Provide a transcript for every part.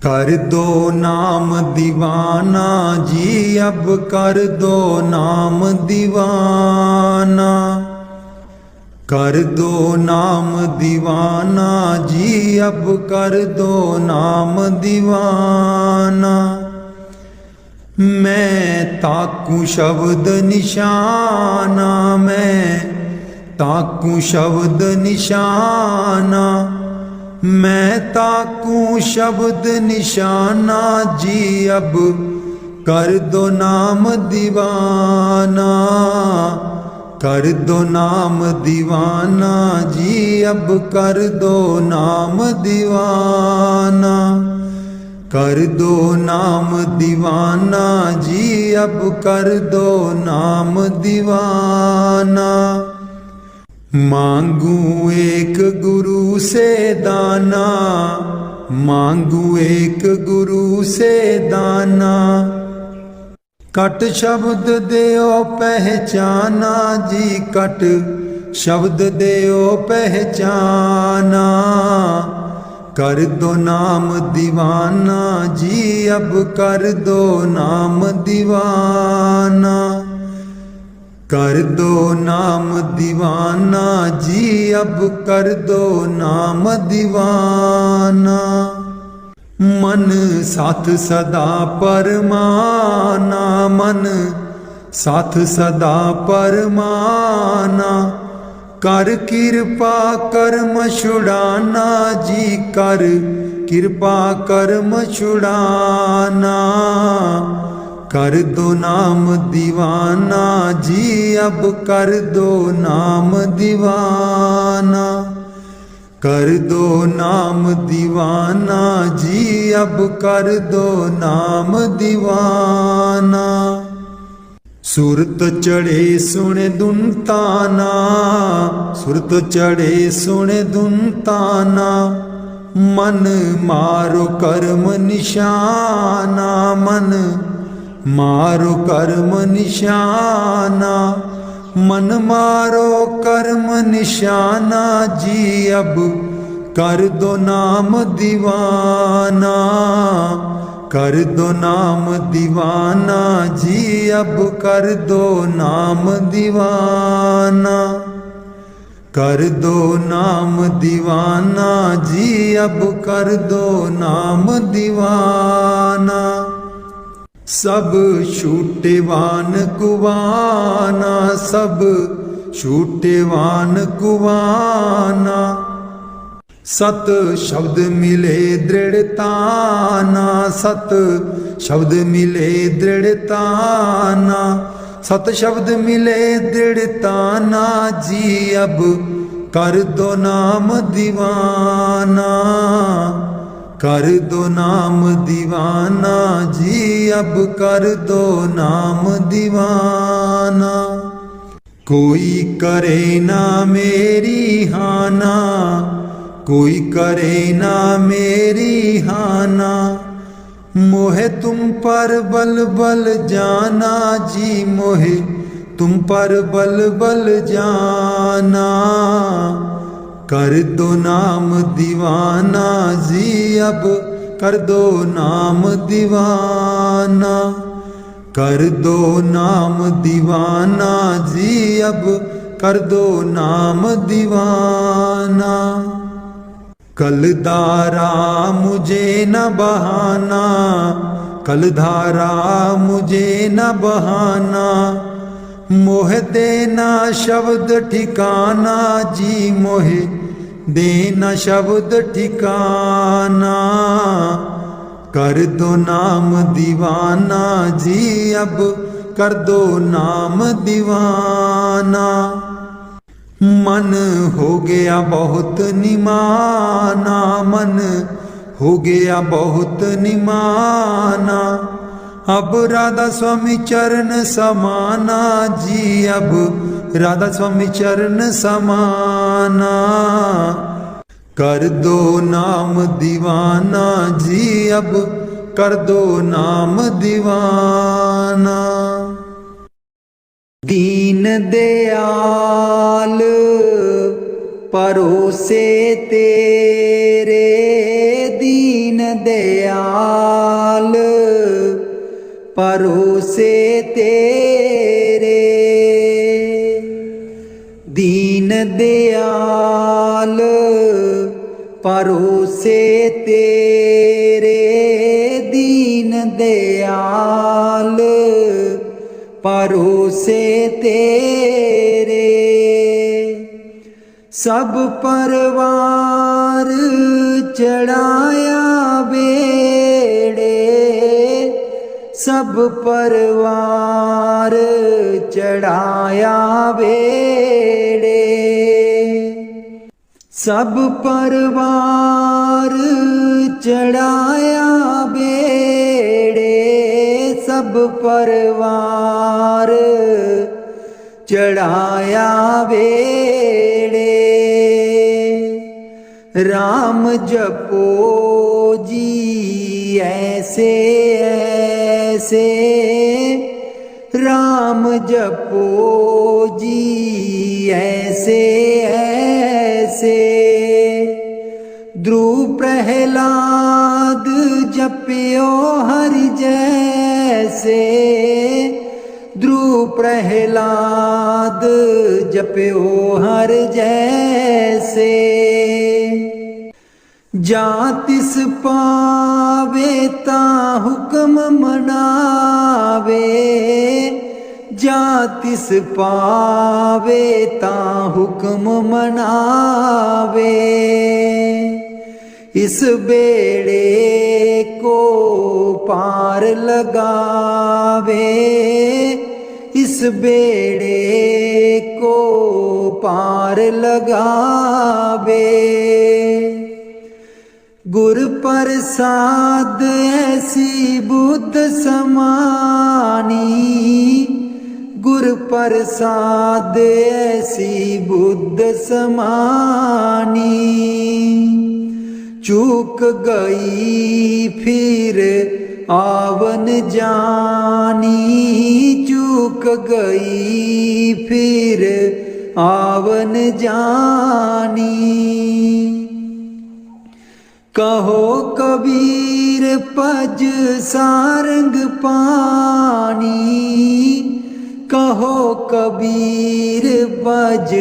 कर दो नाम दीवाना जी, अब कर दो नाम दीवाना। कर दो नाम दीवाना जी, अब कर दो नाम दीवाना। मैं ताकूं शब्द निशाना, मैं ताकूं शब्द निशाना। मैं ताकूं शब्द निशाना जी, अब कर दो नाम दीवाना। कर दो नाम दीवाना जी, अब कर दो नाम दीवाना। कर दो नाम दीवाना जी, अब कर दो नाम दीवाना। मांगू एक गुरु से दाना, मांगू एक गुरु से दाना। कट शब्द देओ पहचाना जी, कट शब्द देओ पहचाना। कर दो नाम दीवाना जी, अब कर दो नाम दीवाना। कर दो नाम दीवाना जी, अब कर दो नाम दीवाना। मन साथ सदा परमाना, मन साथ सदा परमाना। कर कृपा कर्म छुड़ाना जी, कर कृपा कर्म छुड़ाना। कर दो नाम दीवाना जी, अब कर दो नाम दीवाना। कर दो नाम दीवाना जी, अब कर दो नाम दीवाना। सुरत चढ़े सुने दुनताना, सुरत चढ़े सुने दुनताना। मन मारो कर्म निशाना, मन मारो कर्म निशाना। मन मारो कर्म निशाना जी, अब कर दो नाम दीवाना। कर दो नाम दीवाना जी, अब कर दो नाम दीवाना। कर दो नाम दीवाना जी, अब कर दो नाम दीवाना। सब छूटेवान कुवाना, सब छूटेवान कुवाना। सत शब्द मिले दृढ़ताना, सत शब्द मिले दृढ़ताना। सत शब्द मिले दृढ़ताना जी, अब कर दो नाम दीवाना। कर दो नाम दीवाना जी, अब कर दो नाम दीवाना। कोई करे ना मेरी हाना, कोई करे ना मेरी हाना। मोहे तुम पर बल बल जाना जी, मोहे तुम पर बल बल जाना। कर दो नाम दीवाना जी, अब कर दो नाम दीवाना। कर दो नाम दीवाना जी, अब कर दो नाम दीवाना। कलधारा मुझे न बहाना, कलधारा मुझे न बहाना। मोह देना शब्द ठिकाना जी, मोह देना शब्द ठिकाना। कर दो नाम दीवाना जी, अब कर दो नाम दीवाना। मन हो गया बहुत निमाना, मन हो गया बहुत निमाना। अब राधा स्वामी चरण समाना जी, अब राधा स्वामी चरण समाना। कर दो नाम दीवाना जी, अब कर दो नाम दीवाना। दीन दयाल परोसे तेरे, दीन दयाल परोसे तेरे, दीन दयाल परोसे तेरे, दीन दयाल परोसे तेरे। सब परवार चढ़ाया बेड़े, सब परवार चढ़ाया बेड़े, सब परवार चढ़ाया बेड़े, सब परवार चढ़ाया बेड़े। राम जपो जी ऐसे ऐसे, राम जपो जी ऐसे ऐसे। ध्रुव प्रहलाद जप्यो हरि जैसे, ध्रुव प्रहलाद जप्यो हर जैसे। जा तिस पावे ता हुक्म मनावे, जा तिस पावे ता हुक्म मनावे। इस बेड़े को पार लगावे, इस बेड़े को पार लगावे। गुर प्रसाद ऐसी बुद्ध समानी, गुर प्रसाद ऐसी बुद्ध समानी। चूक गई फिर आवन जानी, चूक गई फिर आवन जानी। कहो कबीर पज सारंग पानी, कहो कबीर पज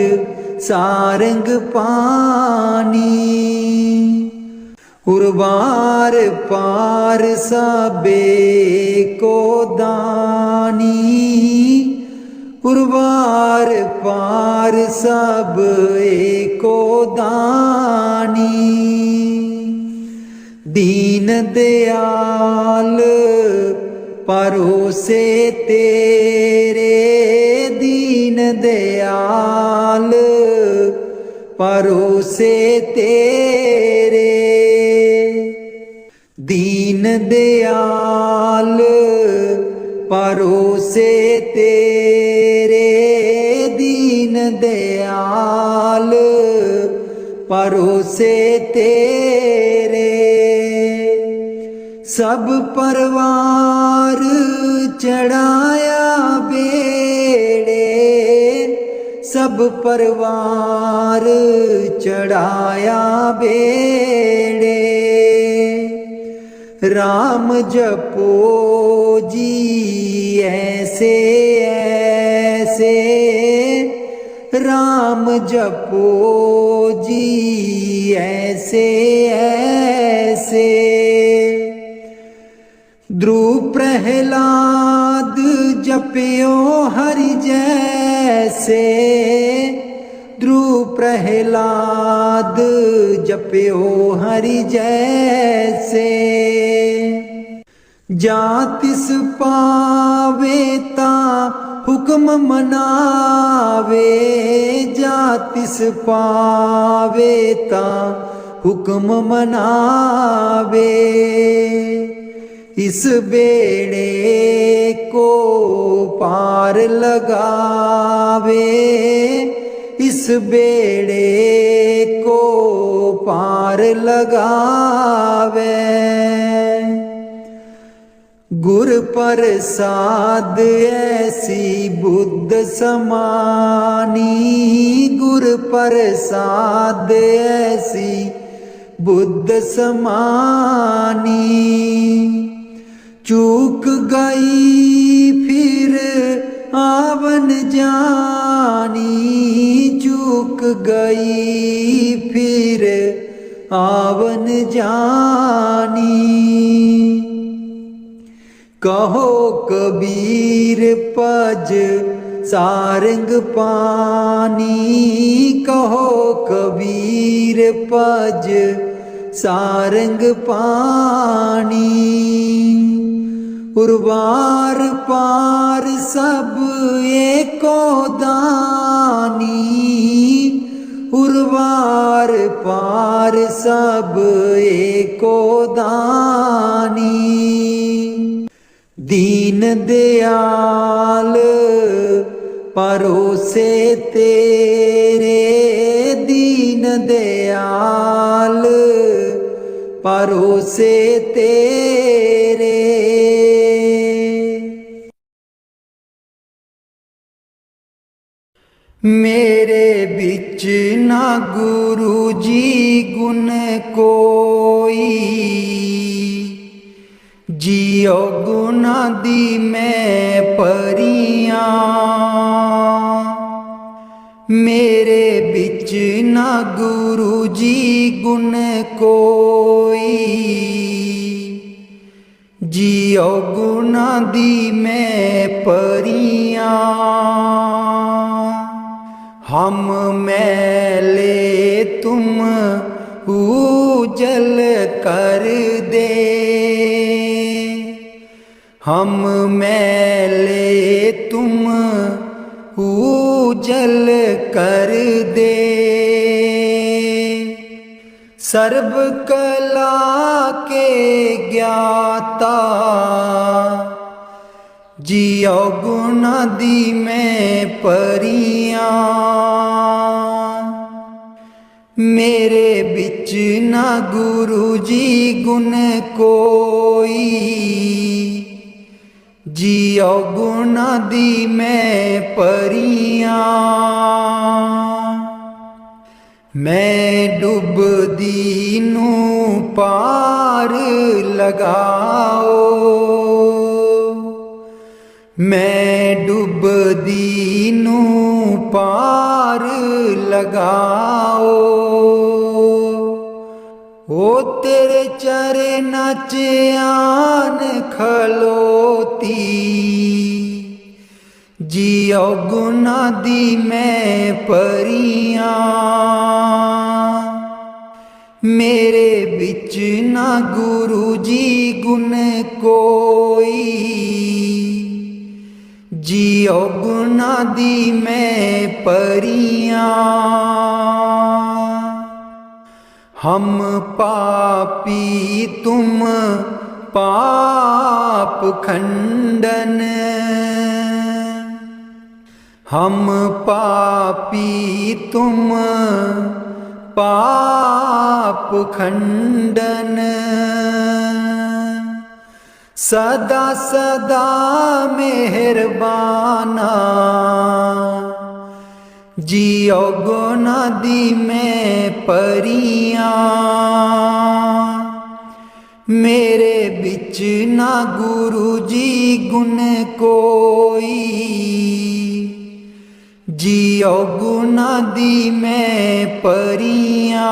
सारंग पानी। उर्वार पार सबे को दानी, उर्वार पार सब एको दानी। दीन दयाल परोसे तेरे, दीन दयाल परोसे तेरे। दीन दयाल परोसे तेरे, दीन दयाल परोसे तेरे। सब परवार चढ़ाया बेड़े, सब परवार चढ़ाया बेड़े। राम जपो जी ऐसे ऐसे, राम जपो जी ऐसे ऐसे। ध्रुव प्रहलाद जप्यो हरि जैसे, ध्रुव प्रहलाद जप्यो हरि जैसे। जा तिस पावे ता हुक्म मनावे, जा तिस पावे ता हुक्म मनावे। इस बेड़े को पार लगावे, इस बेड़े को पार लगावे। गुर प्रसाद ऐसी बुद्ध समानी, गुर प्रसाद ऐसी बुद्ध समानी। चूक गई फिर आवन जानी, चूक गई फिर आवन जानी। कहो कबीर पज सारंग पानी, कहो कबीर पज सारंग पानी। उर्वार पार सब एको दानी, उर्वार पार सब एको दानी। दीन दयाल परोसे तेरे, दीन दयाल परोसे तेरे। मेरे बिच ना गुरु जी गुण कोई, जियो गुना दी मैं परियां। मेरे बिच ना गुरु जी गुण कोई, जियो गुना दी मैं परियां। हम मैले तुम उजल कर दे, हम मैले तुम उजल कर दे। सर्व कला के ज्ञाता, जियो गुना दी मैं परियां। मेरे बिच ना गुरु जी गुण कोई, जियो गुना दी मैं परियां। मैं डुबदी नू पार लगाओ, मैं डुबदी नू पार लगाओ। ओ तेरे चरनां च आन खलोती, जियो गुना दी मैं परियां। मेरे बिच ना गुरु जी गुण कोई, जियो गुना दी मैं परियां। हम पापी तुम पाप खंडन, हम पापी तुम पाप खंडन। सदा सदा मेहरबाना, जियो गुना दी मैं परियां। मेरे बिच ना गुरु जी गुण कोई, जियो गुना दी मैं परियां।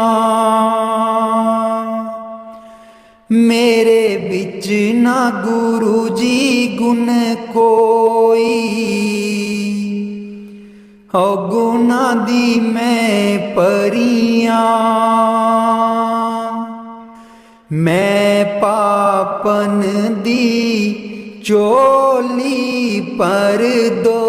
मेरे बिच ना गुरु जी गुण कोई, गुना दी मैं परियां। मैं पापन दी चोली पर दो,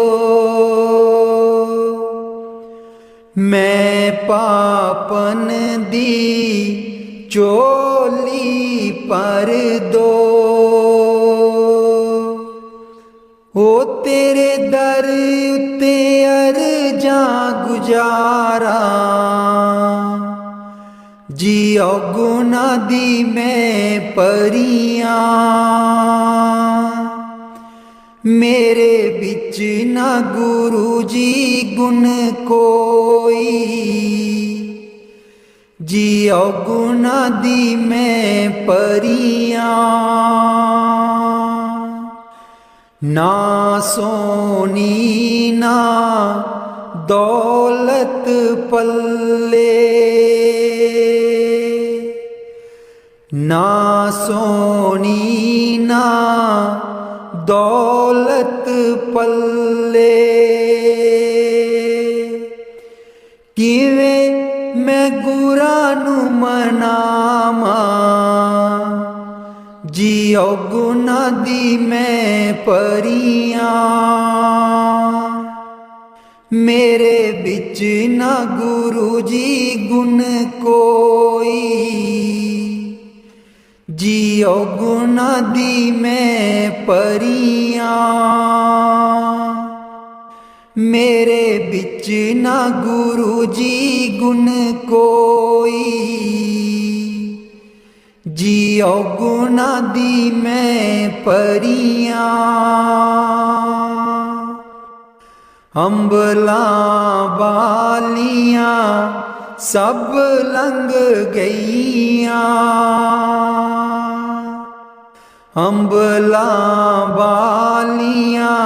मैं पापन दी चोली पर दो। ओ तेरे दर उत्ते अर्जां गुजारा, जियो गुना दी मैं परियां। मेरे बिच ना गुरु जी गुण कोई, जियो गुना दी मैं परियां, ना सोनी ना दौलत पल्ले, ना सोनी ना दौलत पल्ले, किवें मैं गुरा नू मनावा, जियो गुना दी मैं परियां, मेरे बिच ना गुरु जी गुण कोई, जियो गुना दी मैं परियां, मेरे बिच ना गुरु जी गुण कोई, जियो गुना दी मैं परियां, अंबला बालियां सब लंघ गईयां, अंबला बालियां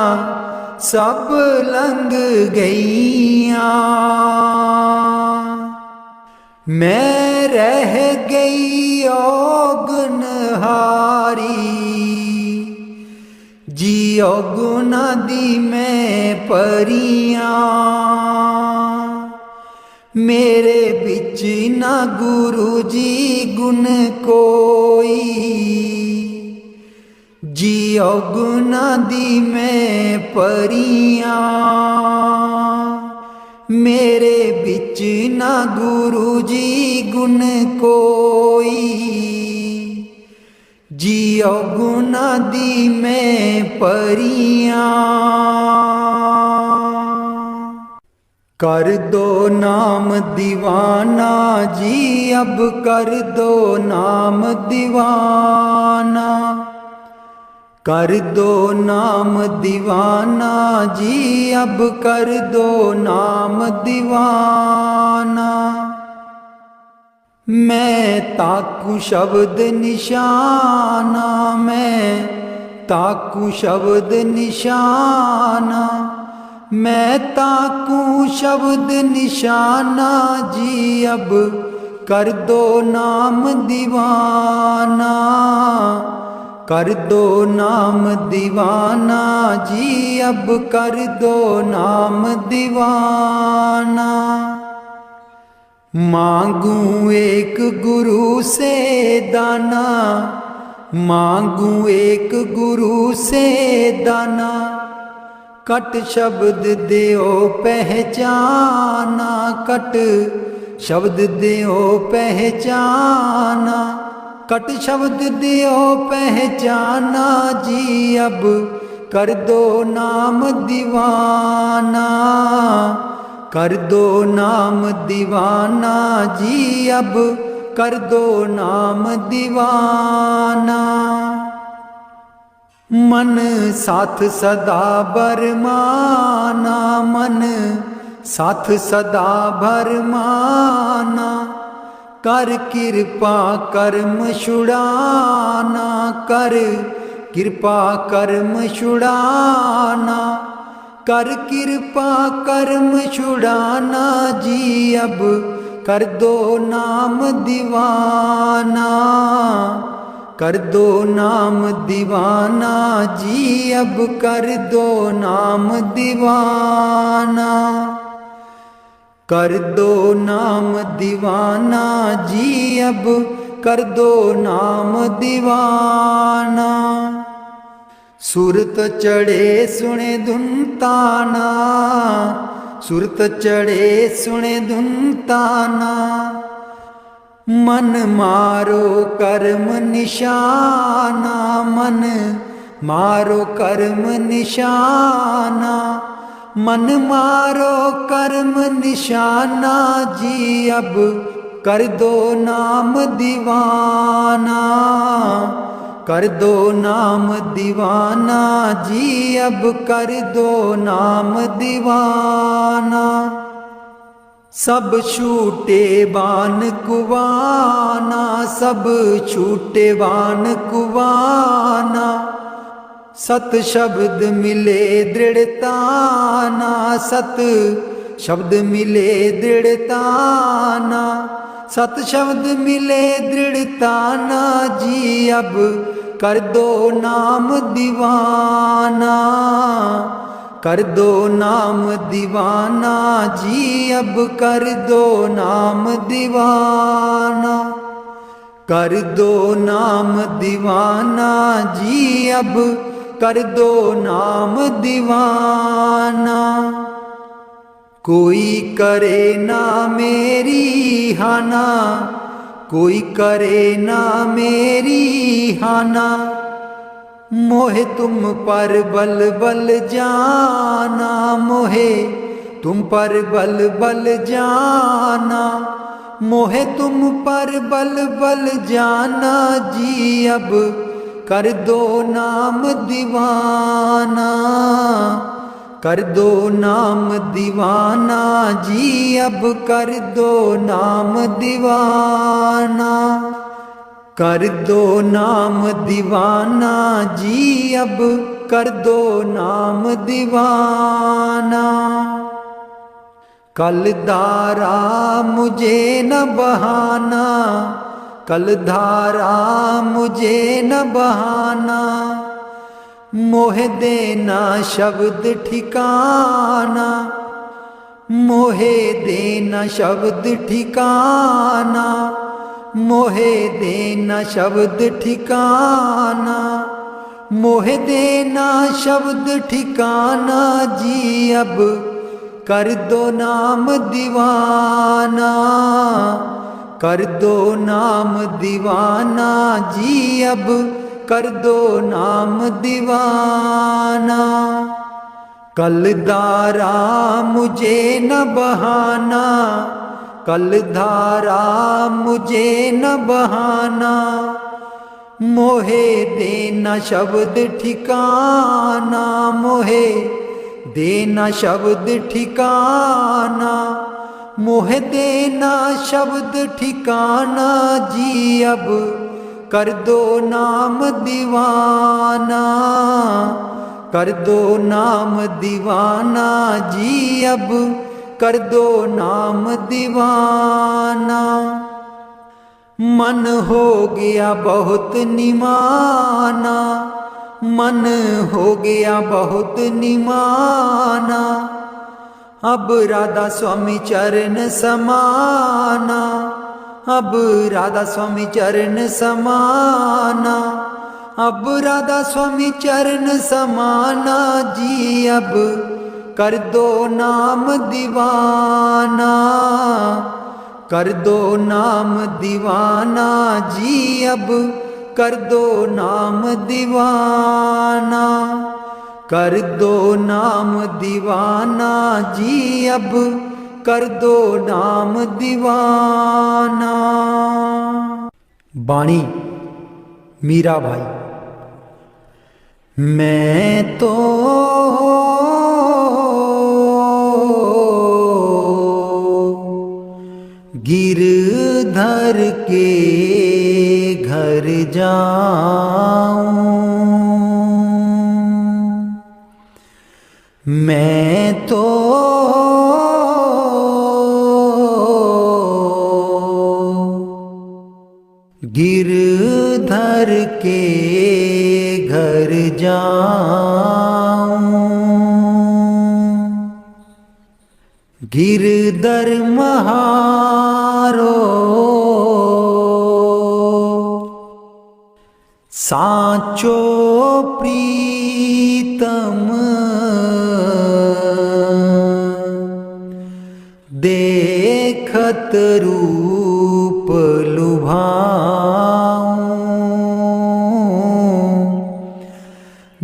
सब लंघ गईयां, मैं रह गई औगनहारी, जियो गुना दी मैं परियां, मेरे बिच ना गुरु जी गुण कोई, जियो गुना दी मैं परियां, मेरे बिच ना गुरु जी गुण कोई, जियो गुना दी मैं परियां, कर दो नाम दीवाना जी अब कर दो नाम दीवाना, कर दो नाम दीवाना जी अब कर दो नाम दीवाना, मैं ताकू शब्द निशाना, मैं ताकू शब्द निशाना, मैं ताकू शब्द निशाना जी अब कर दो नाम दीवाना, कर दो नाम दीवाना जी अब कर दो नाम दीवाना, मांगू एक गुरु से दाना, मांगू एक गुरु से दाना, कट शब्द देओ पहचाना, कट शब्द देओ पहचाना, कट शब्द देओ पहचाना जी अब कर दो नाम दीवाना, कर दो नाम दीवाना जी अब कर दो नाम दीवाना, मन साथ सदा बरमाना, मन साथ सदा भरमाना, कर कृपा कर्म छुड़ाना, कर कृपा कर्म छुड़ाना, कर कृपा कर्म छुड़ाना जी अब कर दो नाम दीवाना, कर दो नाम दीवाना जी अब कर दो नाम दीवाना, कर दो नाम दीवाना जी अब कर दो नाम दीवाना, सुरत चढ़े सुने धुन ताना, सुरत चढ़े सुने धुन ताना, मन मारो कर्म निशाना, मन मारो कर्म निशाना, मन मारो कर्म निशाना जी अब कर दो नाम दीवाना, कर दो नाम दीवाना जी अब कर दो नाम दीवाना, सब छूटे बान कुवाना, सब छूटे बान कुवाना। सत शब्द मिले दृढ़ताना, सत शब्द मिले दृढ़ताना। सत शब्द मिले दृढ़ताना जी, अब कर दो नाम दीवाना। कर दो नाम दीवाना जी, अब कर दो नाम दीवाना। कर दो नाम दीवाना जी, अब कर दो नाम दीवाना। कोई करे ना मेरी हाना, कोई करे ना मेरी हाना। मोहे तुम पर बल बल जाना, मोहे तुम पर बल बल जाना। मोहे तुम पर बल बल जाना जी, अब कर दो नाम दीवाना। कर दो नाम दीवाना जी, अब कर दो नाम दीवाना। कर दो नाम दीवाना जी, अब कर दो नाम दीवाना। कल धारा मुझे न बहाना, कल धारा मुझे न बहाना। मोहे देना शब्द ठिकाना, मोहे देना शब्द ठिकाना। मोहे देना शब्द ठिकाना, मोहे देना शब्द ठिकाना जी, अब कर दो नाम दीवाना। कर दो नाम दीवाना जी, अब कर दो नाम दीवाना। कल धारा मुझे न बहाना, कल धारा मुझे न बहाना। मोहे देना शब्द ठिकाना, मोहे देना शब्द ठिकाना। मोहे देना शब्द ठिकाना जी, अब कर दो नाम दीवाना। कर दो नाम दीवाना जी, अब कर दो नाम दीवाना। मन हो गया बहुत निमाना, मन हो गया बहुत निमाना। अब राधा स्वामी चरण समाना, अब राधा स्वामी चरण समाना। अब राधा स्वामी चरण समाना जी, अब कर दो नाम दीवाना। कर दो नाम दीवाना जी, अब कर दो नाम दीवाना। कर दो नाम दीवाना जी, अब कर दो नाम दीवाना। बाणी मीरा भाई। मैं तो गिरधर के घर जाऊं, मैं तो गिरधर के घर जाऊं। गिरधर महारो साचो प्रीतम, देखत रूप लुभाऊं,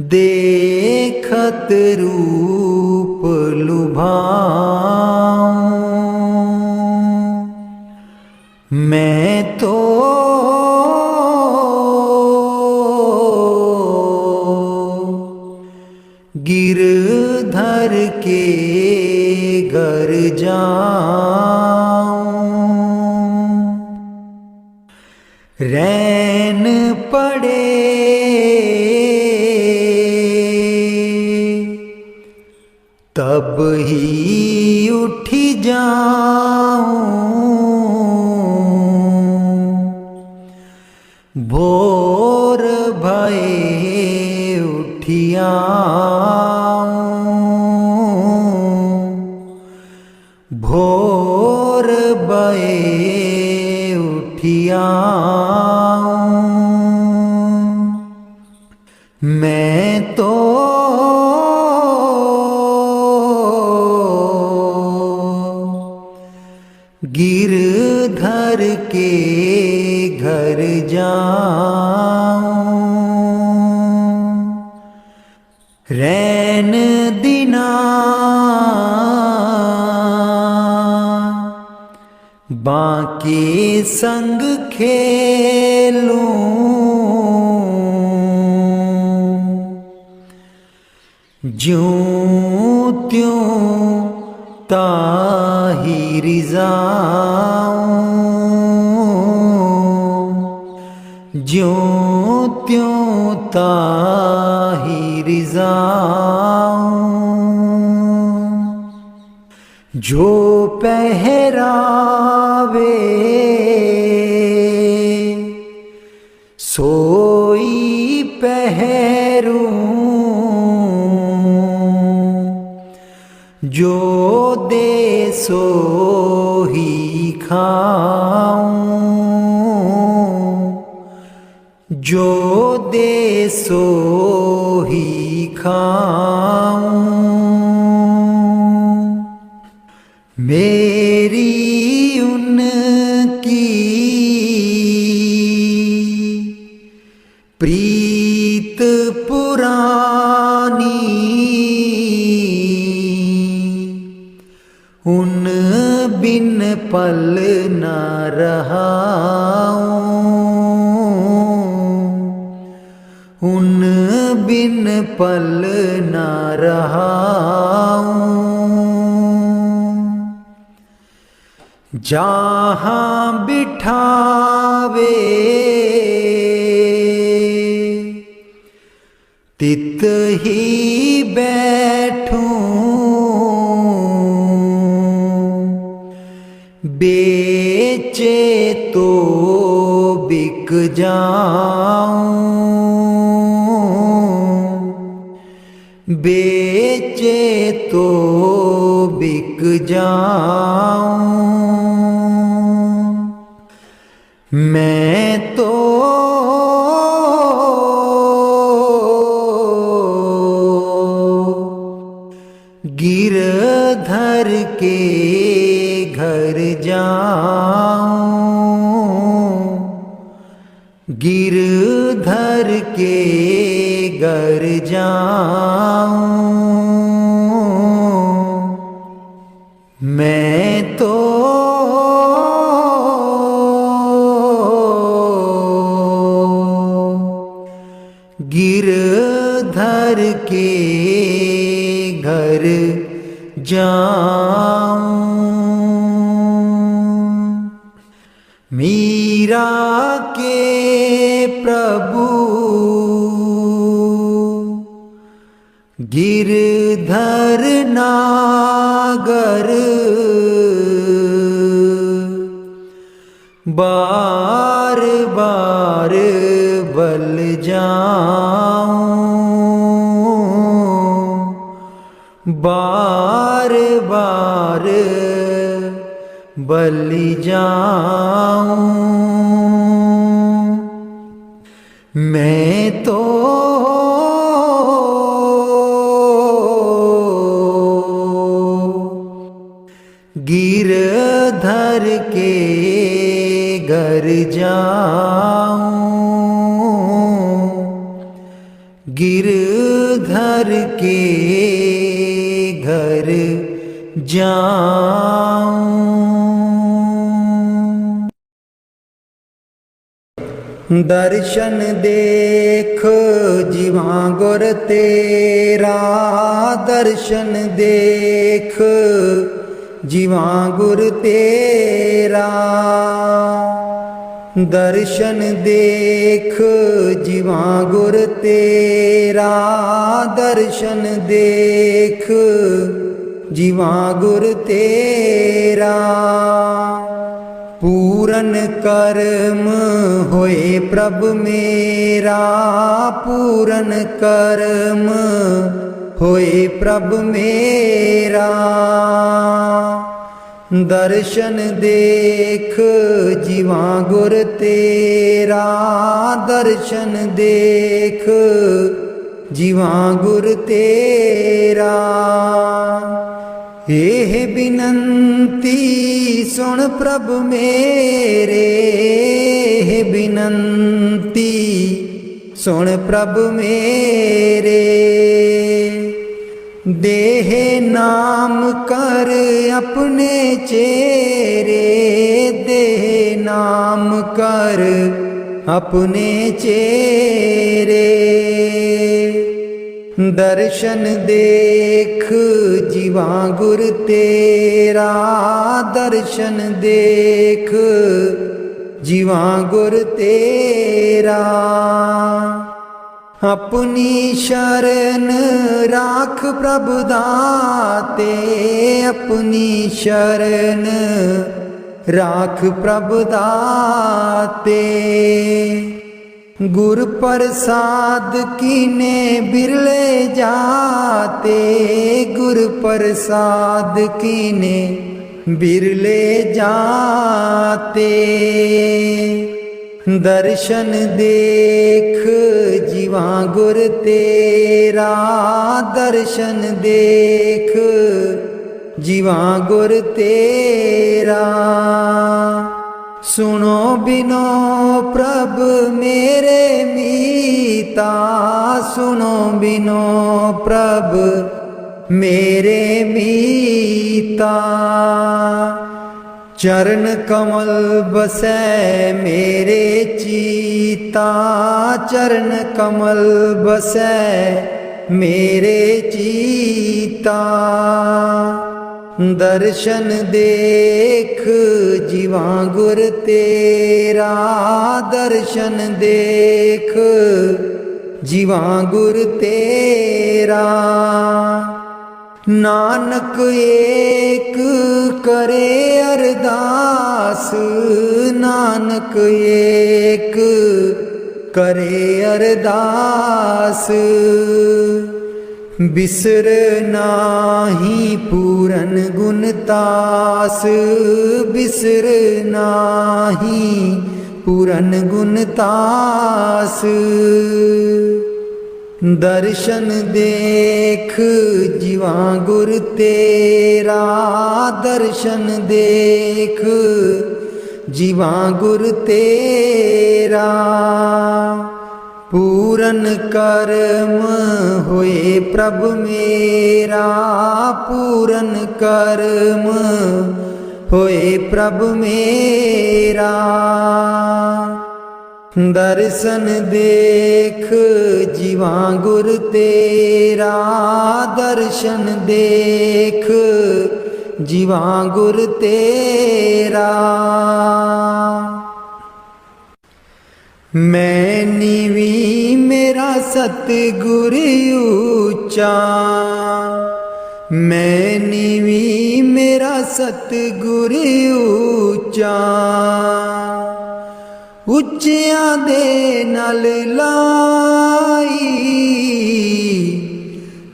देखत रूप लुभाऊं। मैं तो गिरधर के घर जाऊं। रैन पड़े तब ही उठी जाऊं, भोर भये उठिया भोर भये उठिया मैं तो गिरधर के घर जाऊं, रैन दिना बाके संग खेलूं, ज्यों त्यों ताहिर जाऊं, ज्यों त्यों ताहिर जाऊं, जो पहरावे सोई पहरूं, जो दे सो ही खाऊं, जो दे सो ही खाऊं, मेरी उनकी प्रीत पुरानी, उन बिन पल न रहाऊं, उन बिन पल न रहाऊं, जहाँ बिठावे तित ही बैठूं, बेचे तो बिक जाऊं, बेचे तो बिक जाऊं, मैं तो गिरधर के घर जाऊं, गिरधर के घर जाऊं, मैं तो गिरधर के घर जाऊं। मीरा के प्रभु गिरधर नागर, बार बार बल जाऊं, बार बार बल जाऊं, मैं तो गिरधर के घर जाऊं, गिरधर के घर जाऊं। दर्शन देख जीवा गुर तेरा, दर्शन देख जीवा गुर तेरा, दर्शन देख जीवा गुर तेरा, दर्शन देख जीवा गुर तेरा। पूरन कर्म होए प्रभ मेरा, पूरन कर्म होए प्रभ मेरा। दर्शन देख जीवा गुर तेरा, दर्शन देख जीवा गुर तेरा। एह बिनंती सुन प्रभ मेरे, एह बिनंती सुन प्रभ मेरे। देह नाम कर अपने चेरे, देह नाम कर अपने चेरे। दर्शन देख जीवा गुर तेरा, दर्शन देख जीवा गुर तेरा। अपनी शरण राख प्रभु दाते, अपनी शरण राख प्रभु दाते। गुर प्रसाद कीने बिरले जाते, गुर प्रसाद कीने बिरले जाते। दर्शन देख जीवा गुर तेरा, दर्शन देख जीवा गुर तेरा। सुनो बिनो प्रभ मेरे मीता, सुनो बिनो प्रभ मेरे मीता। चरण कमल बसै मेरे चीता, चरण कमल बसै मेरे चीता। दर्शन देख जीवा गुर तेरा, दर्शन देख जीवा गुर तेरा। नानक एक करे अरदास, नानक एक करे अरदास। बिसर नाही पूरन गुण तास, बिसर नाही पूरन गुण तास। दर्शन देख जीवा गुर तेरा, दर्शन देख जीवा गुर तेरा। पूरन कर्म होए प्रभ मेरा, पूरन कर्म होए प्रभ मेरा। दर्शन देख जीवा गुर तेरा, दर्शन देख जीवा गुर तेरा। मैं नीवी मेरा सतगुर ऊंचा, मैं नीवी मेरा सतगुर ऊंचा। ਉੱਚਿਆਂ ਦੇ ਨਾਲ ਲਾਈ,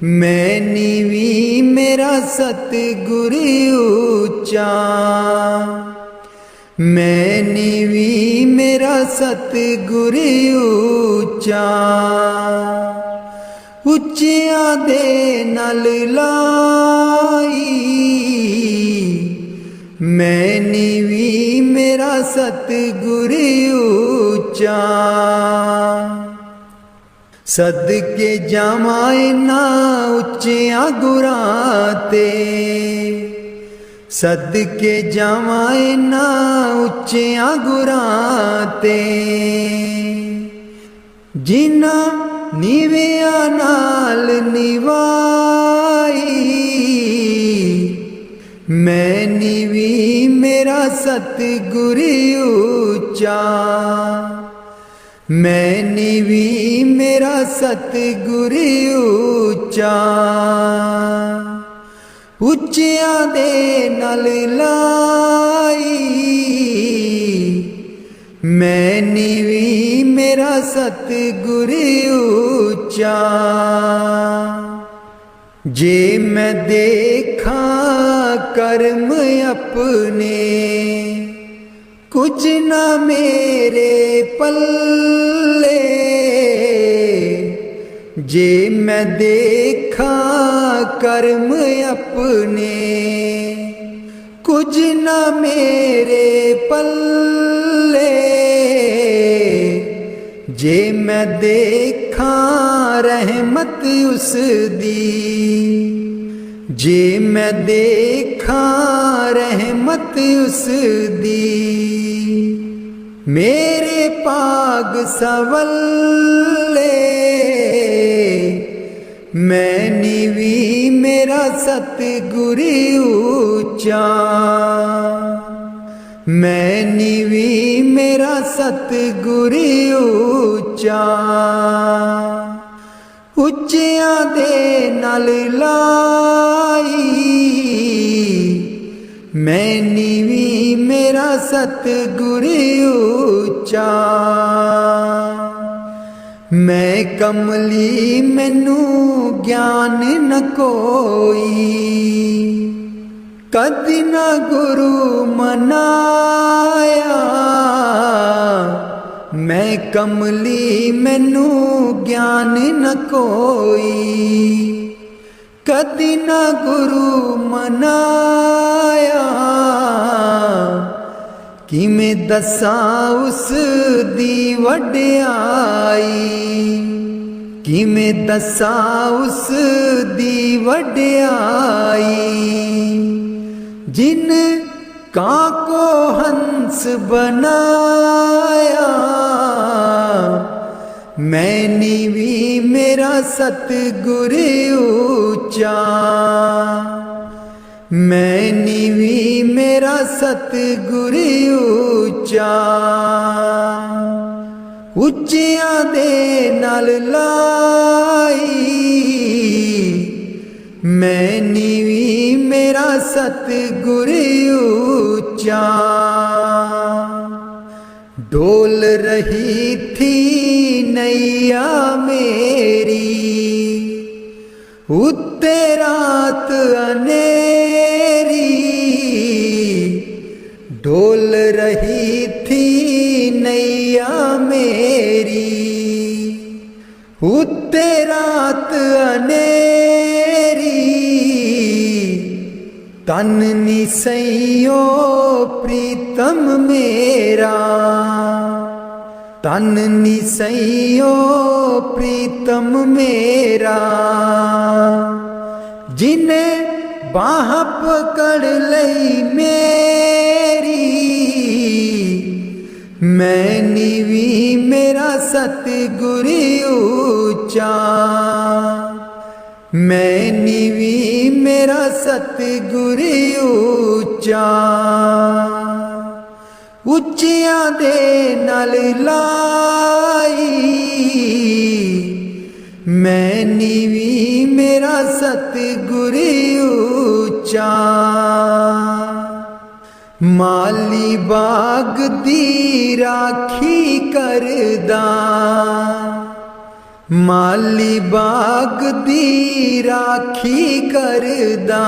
ਮੈਂ ਨੀਵੀਂ ਮੇਰਾ ਸਤਿਗੁਰ ਉੱਚਾ। ਮੈਂ ਨੀਵੀਂ ਮੇਰਾ ਸਤਿਗੁਰ ਉੱਚਾ। ਉੱਚਿਆਂ ਦੇ ਨਾਲ ਲਾਈ, मैं नीवी मेरा सतगुर ऊंचा। सदके जावां इन्हां उच्चियां गुरां ते, सदके जावां इन्हां उच्चियां गुरां ते। जिन्हां नीवियां नाल निवाई, मैं नीवी मेरा सतगुर ऊंचा, मैं नीवी मेरा सतगुर ऊंचा। ਉੱਚਿਆਂ ਦੇ ਨਾਲ ਲਾਈ, ਮੈਂ ਨੀਵੀਂ ਮੇਰਾ ਸਤਿਗੁਰ ਉੱਚਾ। ਜੇ ਮੈਂ ਦੇਖਾਂ ਕਰਮ ਆਪਣੇ, ਕੁਝ ਨਾ ਮੇਰੇ ਪੱਲੇ। जे मैं देखा कर्म अपने, कुछ न मेरे पल्ले। जे मैं देखा रहमत उस दी, जे मैं देखा रहमत उस दी। मेरे पाग सवल्ले, मैं नीवी मेरा सतगुर ऊंचा, मैं नीवी मेरा सतगुर ऊंचा। ਉੱਚਿਆਂ ਦੇ ਨਾਲ ਲਾਈ, मैं नीवी मेरा सतगुर ऊंचा। मैं कमली मैनू ज्ञान न कोई, कदी न गुरु मनाया। मैं कमली मैनू ज्ञान न कोई, कदी न गुरु मनाया। किमें दसां उस दी वड्याई, किमें दसां उस दी वड्याई। जिन कां को हंस बनाया, मैं नीवी मेरा सतगुर ऊंचा, मैं नीवी मेरा सतगुर ऊंचा। ਉੱਚਿਆਂ ਦੇ ਨਾਲ ਲਾਈ, मैं नीवी मेरा सतगुर ऊंचा। डोल रही थी नैया मेरी, उत्ते रात अनेरी। डोल रही थी नैया मेरी, उत्ते रात अनेरी। तन निसैयो प्रीतम मेरा, तन निसैयो प्रीतम मेरा। जिन्हें बाह पकड़ लई मेरी, मैं नीवी मेरा सतगुर ऊंचा, मैं नीवी मेरा सतगुर ऊंचा। ਉੱਚਿਆਂ ਦੇ ਨਾਲ ਲਾਈ, मैं नीवी मेरा सतगुर ऊंचा। माली बाग दी राखी करदा, माली बाग दी राखी करदा।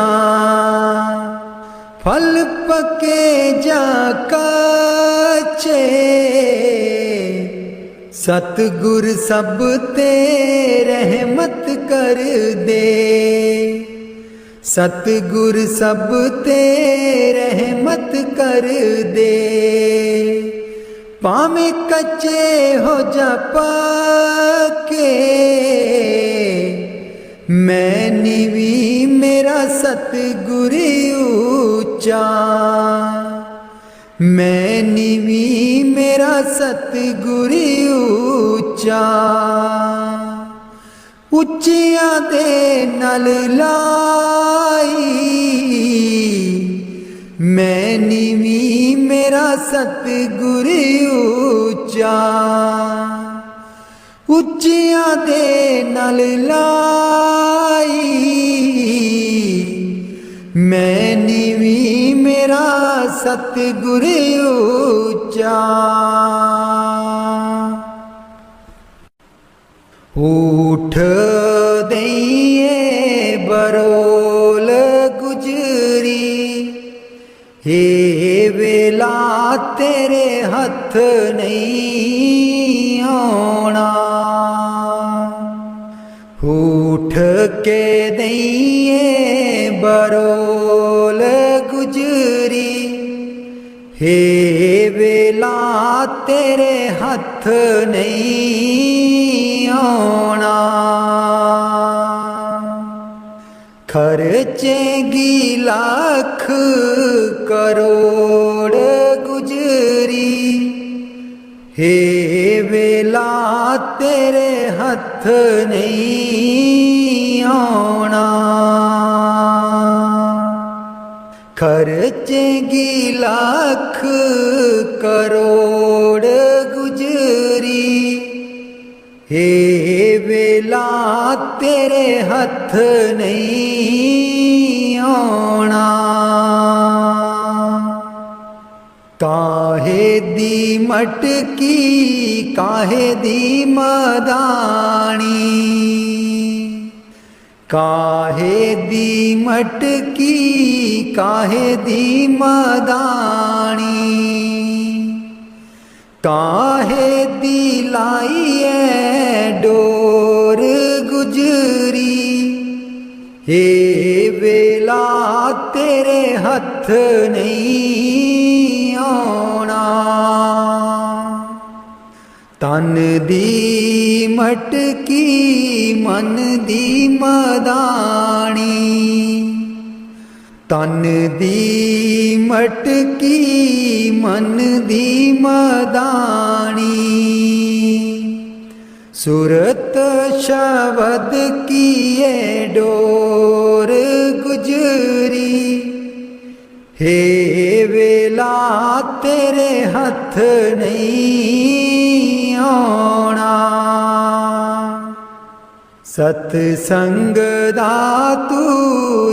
फल पके जा काचे, सतगुर सब ते रहमत कर दे। सतगुर सब ते रहमत कर दे। भावें कच्चे हो जा पक्के, मैं नीवी मेरा सतगुर ऊंचा, मैं नीवी मेरा सतगुर ऊंचा। ਉੱਚਿਆਂ ਦੇ ਨਾਲ ਲਾਈ, मैं नीवी मेरा सतगुर ऊंचा, ਉੱਚਿਆਂ ਦੇ ਨਾਲ ਲਾਈ। ਮੈਂ ਨੀਵੀਂ ਮੇਰਾ ਸਤਿਗੁਰ ਉੱਚਾ। ਊਠ ਦਈਏ ਬਰੋਲ ਗੁਜਰੀ, हे ਵੇਲਾ ਤੇਰੇ ਹੱਥ ਨਹੀਂ ਆਉਣਾ। उठ के दईए बरोल गुजरी, हे वेला तेरे हथ नहीं आना। खर्चेगी लाख करोड़ गुजरी, हे वेला तेरे हथ नहीं आना। खर्चेगी लाख करोड़ गुजरी, हे वेला तेरे हथ नहीं आना। काहे दी मटकी काहे दी मदानी, काहे दी मटकी काहे दी मदानी। काहे दी लाइए डोर गुजरी, हे वेला तेरे हथ नहीं आना। तन दी मटकी मन दी मदानी, तन दी मटकी मन दी मदानी। सुरत शब्द किए डोर गुजरी, हे वेला तेरे हथ नहीं आना। सतसंग दा तू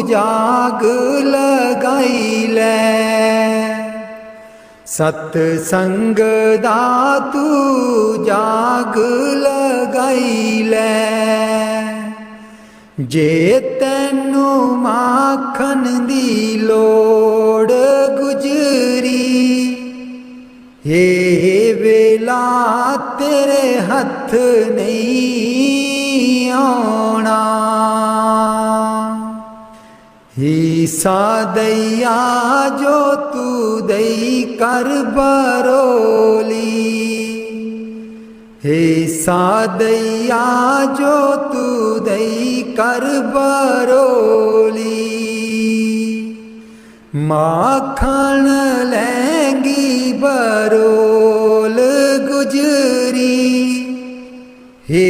जाग लगाई लै, सतसंग दा तू जाग लगाई लै। जे तैनू माखन दी लोड़ गुजरी, हे वेला तेरे हथ नहीं आना। ईसा दैया जो तू दई कर बरोली, हे सादैया जो तू दई कर बरोली। माखन लैंगी बरोल गुजरी, हे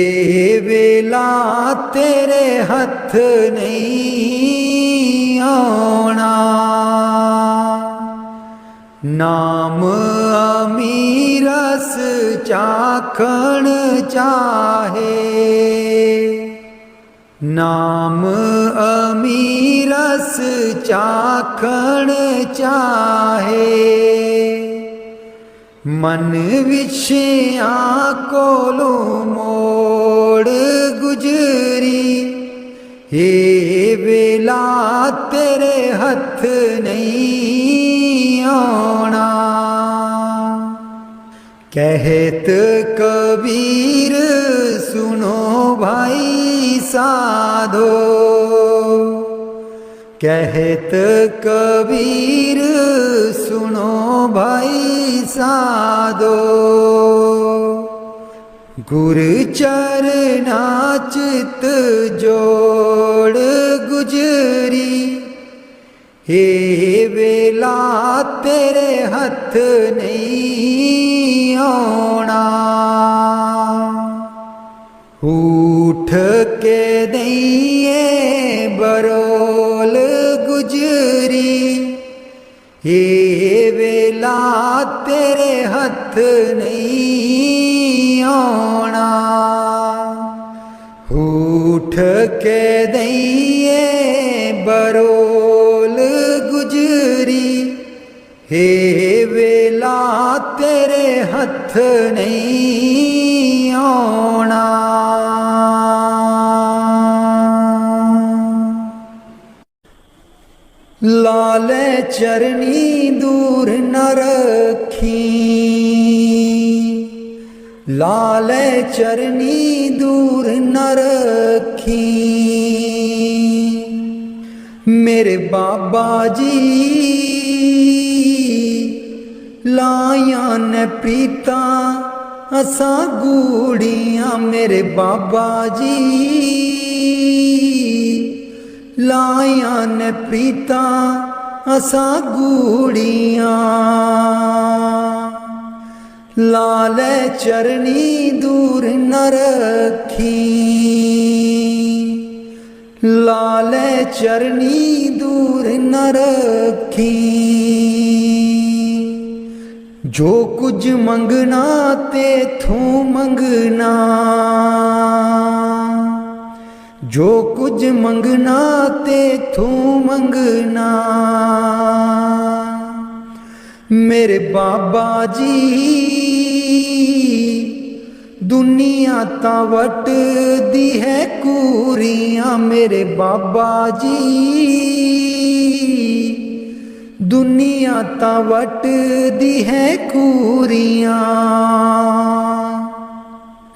वेला तेरे हथ नहीं आना। नाम अमीरस चाखण चाहे, नाम अमीरस चाखण चाहे। मन विषया कोलो मोड़ गुजरी, हे वेला तेरे हथ नहीं आना। कहत कबीर सुनो भाई साधो, कहत कबीर सुनो भाई साधो। गुर चरना चित जोड़ गुजरी, हे वेला तेरे हथ नहीं आना। उठ के दईए बरोल गुजरी, हे वेला तेरे हथ नहीं आना, उठ के दईए बरोल गुजरी, हे वेला तेरे हथ नहीं आना। लाले चरनी दूर न रखी, लाले चरनी दूर न रखी, मेरे बाबा जी लाया न प्रीता असा गूड़ियाँ, मेरे बाबा जी लाया न प्रीता असा गूड़ियाँ। लाले चरनी दूर न रखी, लाले चरनी दूर न रखी, जो कुछ मंगना तेथों मंगना, जो कुछ मंगना तेथों मंगना, मेरे बाबा जी दुनिया ता वट दी है कूरियाँ, मेरे बाबा जी दुनिया ता वट दी है कूरियाँ।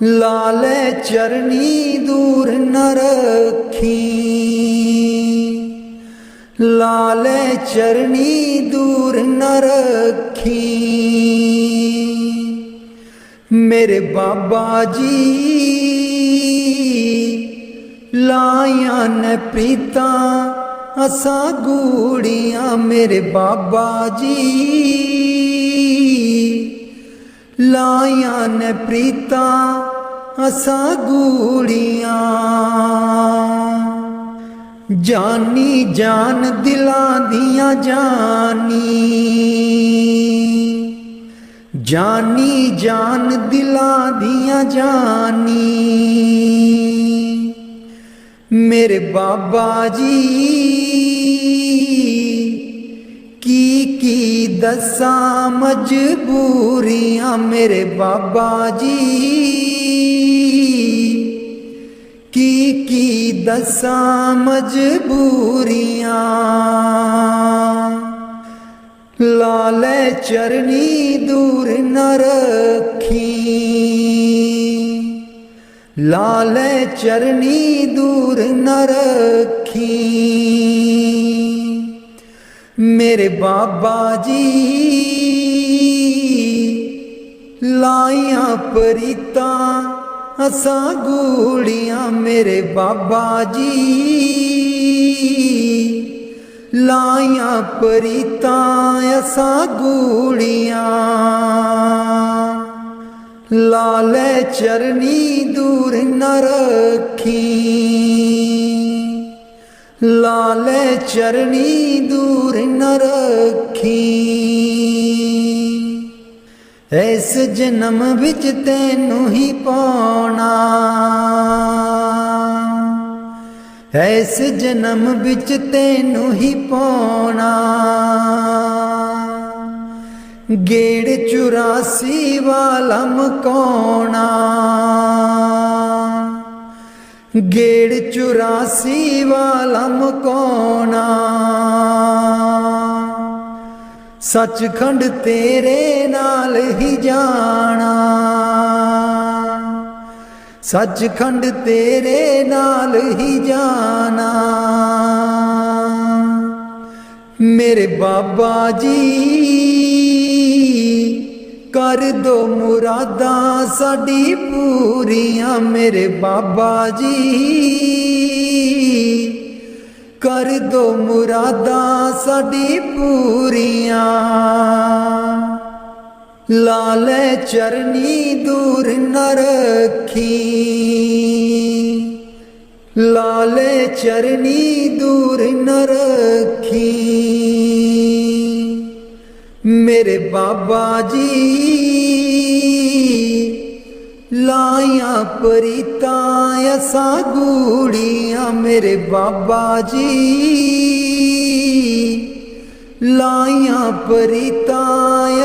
लाले चरनी दूर न रखी, लाले चरनी दूर न रखी, मेरे बाबा जी लाया न प्रीता असा गूड़ियाँ, मेरे बाबा जी लाया न प्रीता असा गूड़ियाँ। जानी जान दिला दिया जानी, जानी जान दिला दिया जानी, मेरे बाबा जी की दसा मजबूरियाँ, मेरे बाबा जी की दसा मजबूरियाँ। लाले चरनी दूर न रखी, लाले चरनी दूर न रखी, मेरे बाबा जी लाया प्रीता असा गूड़ियाँ, मेरे बाबा जी लाया प्रीता असा गूड़ियाँ। लाले चरनी दूर न रखी, लाले चरनी दूर न रखी, इस जन्म विच तैनू ही पाना, इस जन्म विच तैनू ही पाना, गेड़ 84 वाला मकाना, गेड़ 84 वाला मकाना, सचखंड तेरे नाल ही जाना, सचखंड तेरे नाल ही जाना, मेरे बाबा जी कर दो मुरादा साडी पूरियां, मेरे बाबा जी कर दो मुरादा साडी पूरियां। लाले चरनी दूर न रखी, लाले चरनी दूर न रखी, मेरे बाबा जी लाया परिता असा गूड़ियाँ, मेरे बाबा जी लाया परिता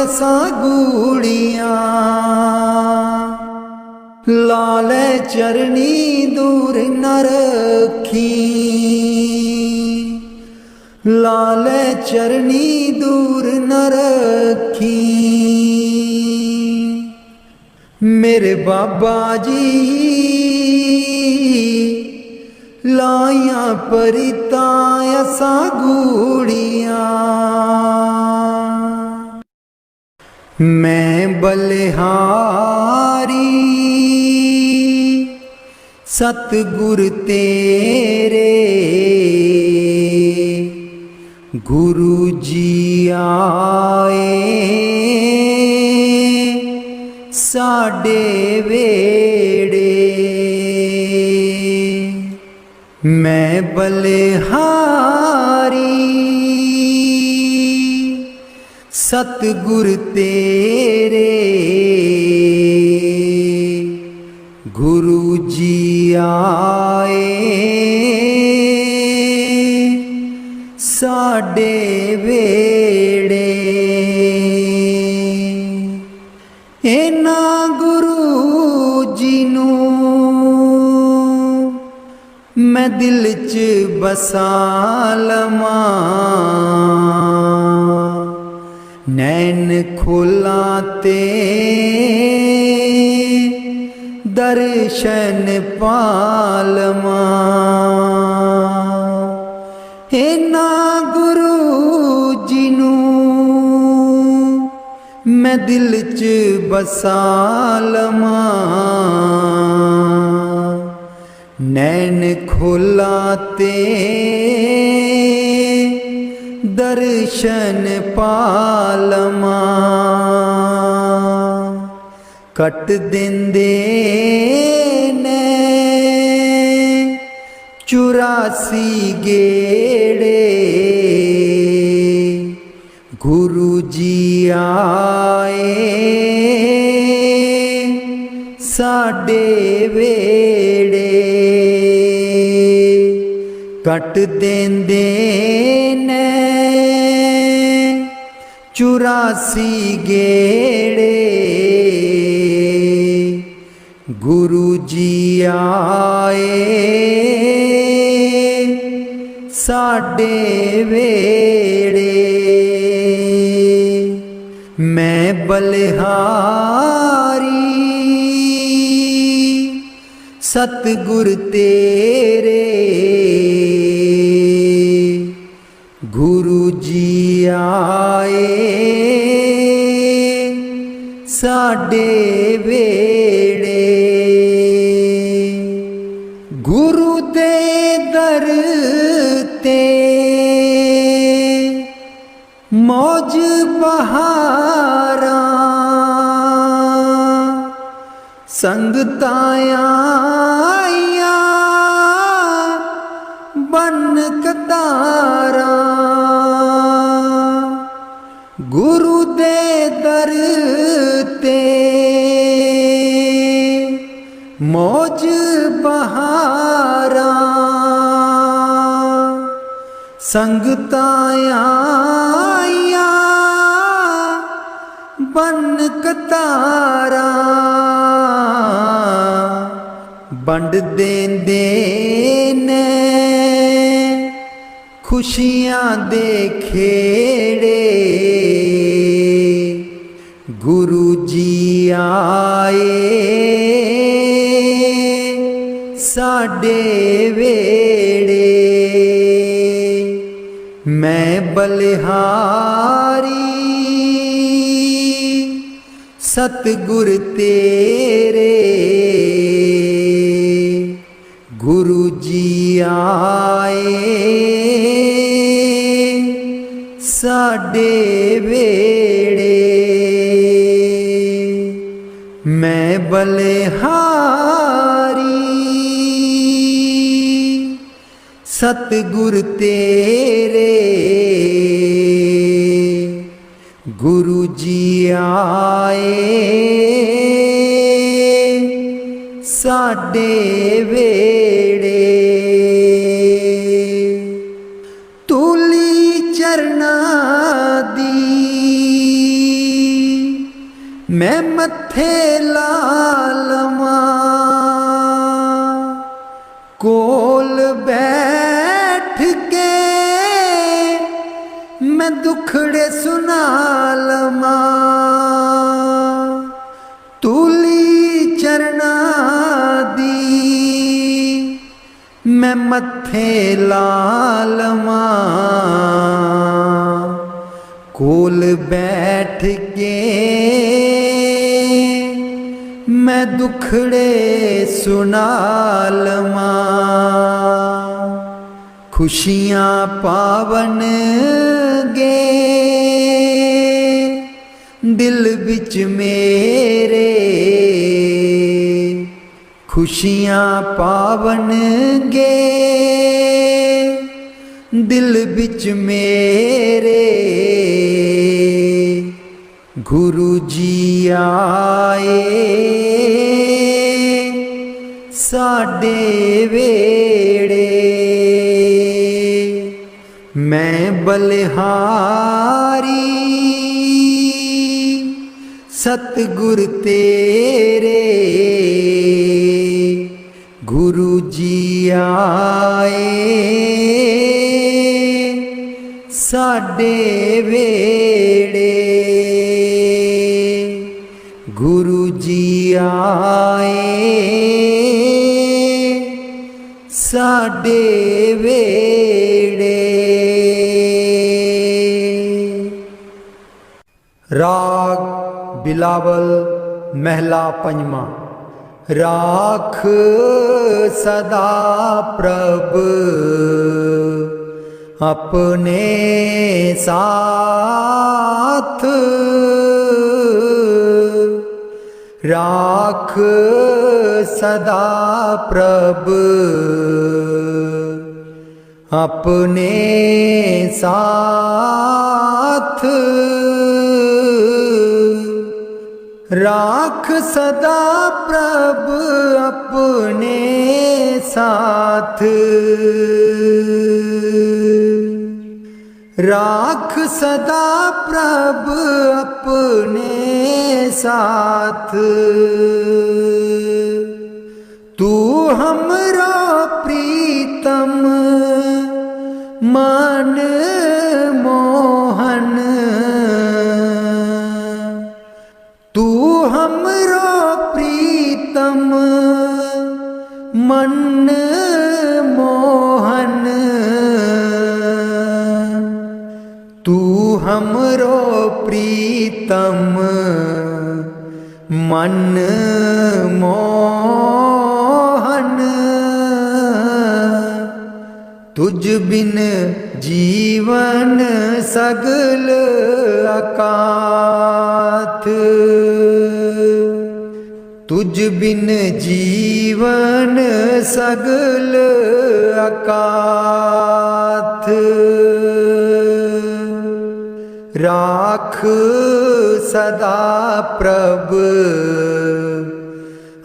असा गूड़ियाँ। लाले चरनी दूर न रखी, लाले चरनी दूर न रखी। मेरे बाबा जी लाया परिता असा गूड़ियाँ। मैं बलिहारी सतगुर तेरे, गुरु जी आए साडे वेड़े। मैं बलिहारी सतगुर तेरे, गुरु जी आए साडे वेड़े। इना गुरु जी नूं मैं दिल च बसा लवां, नैन खोला ते दर्शन पालवां। इना गुरु जी नूं मैं दिल च बसा लवां, नैन खोला ते दर्शन पालवां। कट देंदे ने 84 गेड़े, गुरु जी आए साडे वेड़े। कट देंदे ने 84 गेड़े, गुरु जी आए साडे वेड़े। मैं बलिहारी सतगुर तेरे, गुरु जी आए साडे वेड़े। गुरु दे दर ते मौज बहारा, संगतां आईयां बन कतारा। गुरु दे दर ते मौज बहारा, संगतां आईयां बन कतारा। बंड देंदे ने खुशियां दे खेड़े, गुरु जी आए साडे वेड़े। मैं बलिहारी सतगुर तेरे, गुरु जी आए साडे वेड़े। मैं बलिहारी सतगुर तेरे, गुरु जी आए साडे वेड़े, तूली चरना दी मैं मत्थे ला लवां, कोल बैठ के मैं दुखड़े सुना लवां। तूली चरना दी मैं मत्थे ला लवां, कोल बैठ के मैं दुखड़े सुना लवां। खुशियाँ पावन गे दिल बिच मेरे, खुशियाँ पावन गे दिल बिच मेरे, गुरु जी आए साडे वेड़े। मैं बलिहारी सतगुर तेरे, गुरु जी आए साडे वेड़े, गुरु जी आए साडे वेड़े। राग बिलावल महला पंजवा। राख सदा प्रभ अपने साथ, राख सदा प्रभ अपने साथ, राख सदा प्रभ अपने साथ, राख सदा प्रभ अपने साथ। तू हमरो प्रीतम मन मोहन, तू हमरो प्रीतम मन मोहन, तू हमरो प्रीतम मन मोहन। तुझ बिन जीवन सगल अकाथ, तुझ बिन जीवन सगल अकाथ। राख सदा प्रभ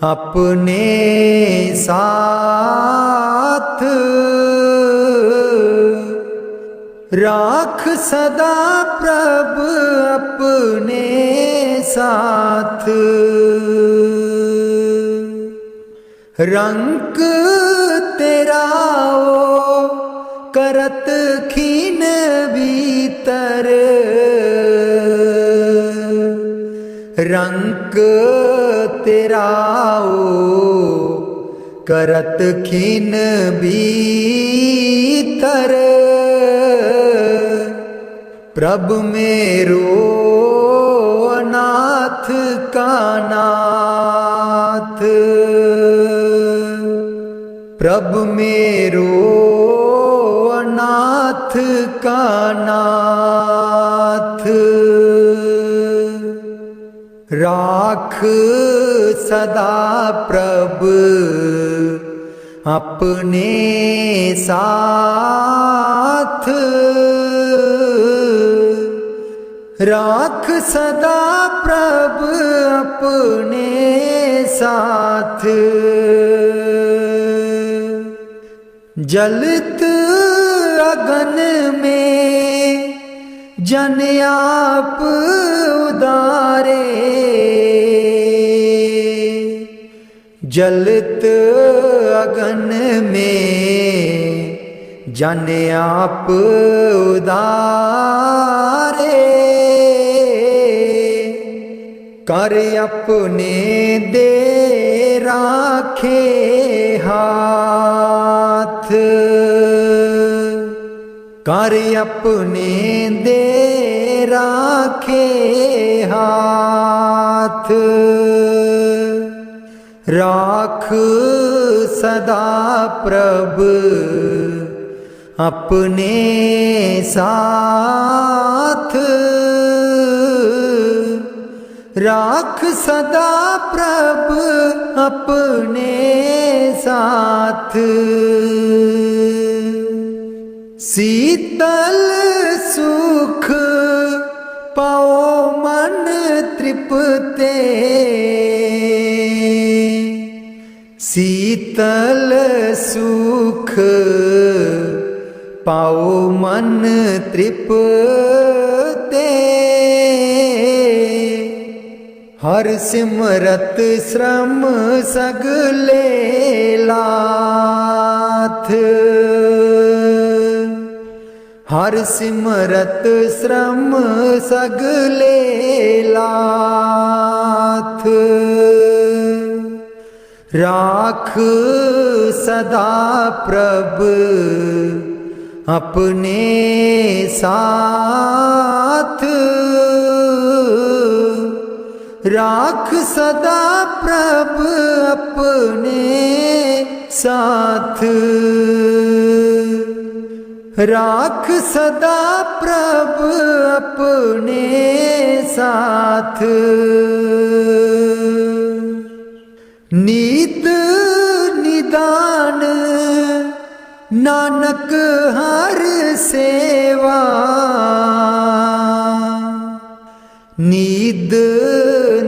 अपने साथ, राख सदा प्रभ अपने साथ। रंग तेरा ओ करत खीन भीतर, रंग तेरा ओ करत खीन भीतर। प्रभ मेरो नाथ का नाथ, प्रभ मेरो नाथ का नाथ। राख सदा प्रभ अपने साथ, राख सदा प्रभ अपने साथ, जलत अगन में जन आप उदारे, जलत अगन में जन आप उदारे, कर अपने दे राखे हाथ, कर अपने दे राखे हाथ, राख सदा प्रभ अपने साथ, राख सदा प्रभ अपने साथ। शीतल सुख पाओ मन तृप्ते, शीतल सुख पाओ मन तृप्ते, हर सिमरत श्रम सगले लाथ, हर सिमरत श्रम सगले लाथ, राख सदा प्रभ अपने साथ, राख सदा प्रभ अपने साथ, राख सदा प्रभ अपने साथ। नीत निदान नानक हर सेवा, नीद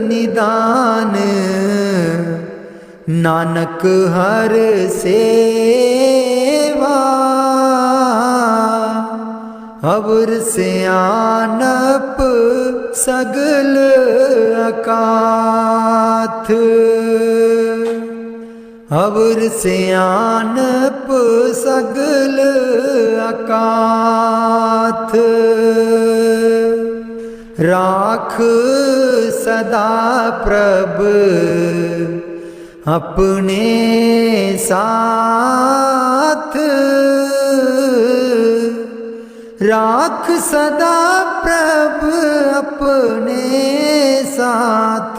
निदान नानक हर सेवा, अवर सियानप सगल अकाथ, अवर सियानप सगल अकाथ, राख सदा प्रभ अपने साथ, राख सदा प्रभ अपने साथ,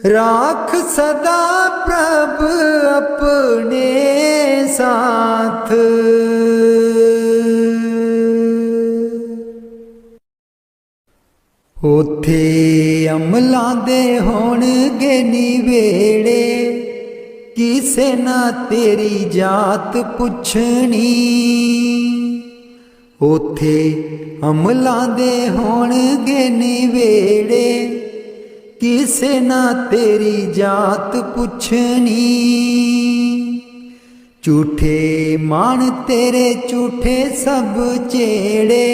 राख सदा प्रभ अपने साथ। उथे अमलां दे होणगे निवेड़े, किसे ना तेरी जात पुछनी, उथे अमलां दे होणगे निवेड़े, किसे ना तेरी जात पुछनी, झूठे मान तेरे झूठे सब चेड़े,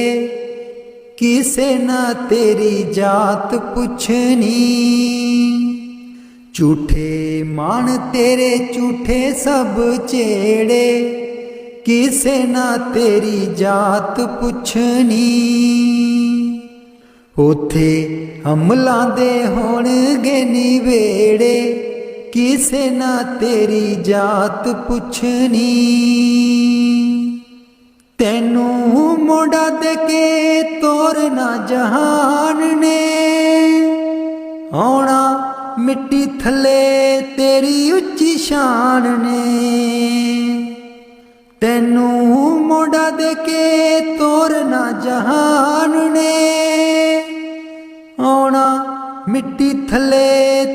किसे ना तेरी जात पुछनी, झूठे मान तेरे झूठे सब चेड़े, किसे ना तेरी जात पुछनी, उथे अमलां दे होणगे निवेड़े, किसे ना तेरी जात पुछनी, तैनू मोड़ा दे के तोरना जहान ने, आउणा मिट्टी थले तेरी उच्ची शान ने, तैनू मोड़ा दे के तोरना जहान ने, आउणा मिट्टी थले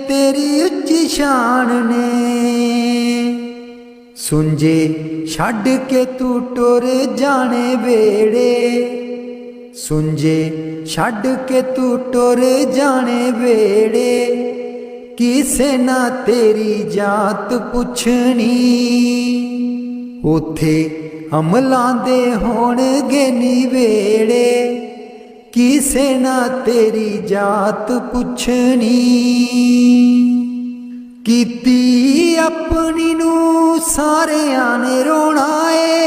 तेरी उच्ची शान ने, सुंजे छड़ के तू टुर जाने वेड़े, सुंजे छड़ के तू टुर जाने वेड़े किसे ना तेरी जात पुछनी उथे अमलां दे होणगे निवेड़े किसे ना तेरी जात पुछनी कीती अपनी नू सारियां ने रोना है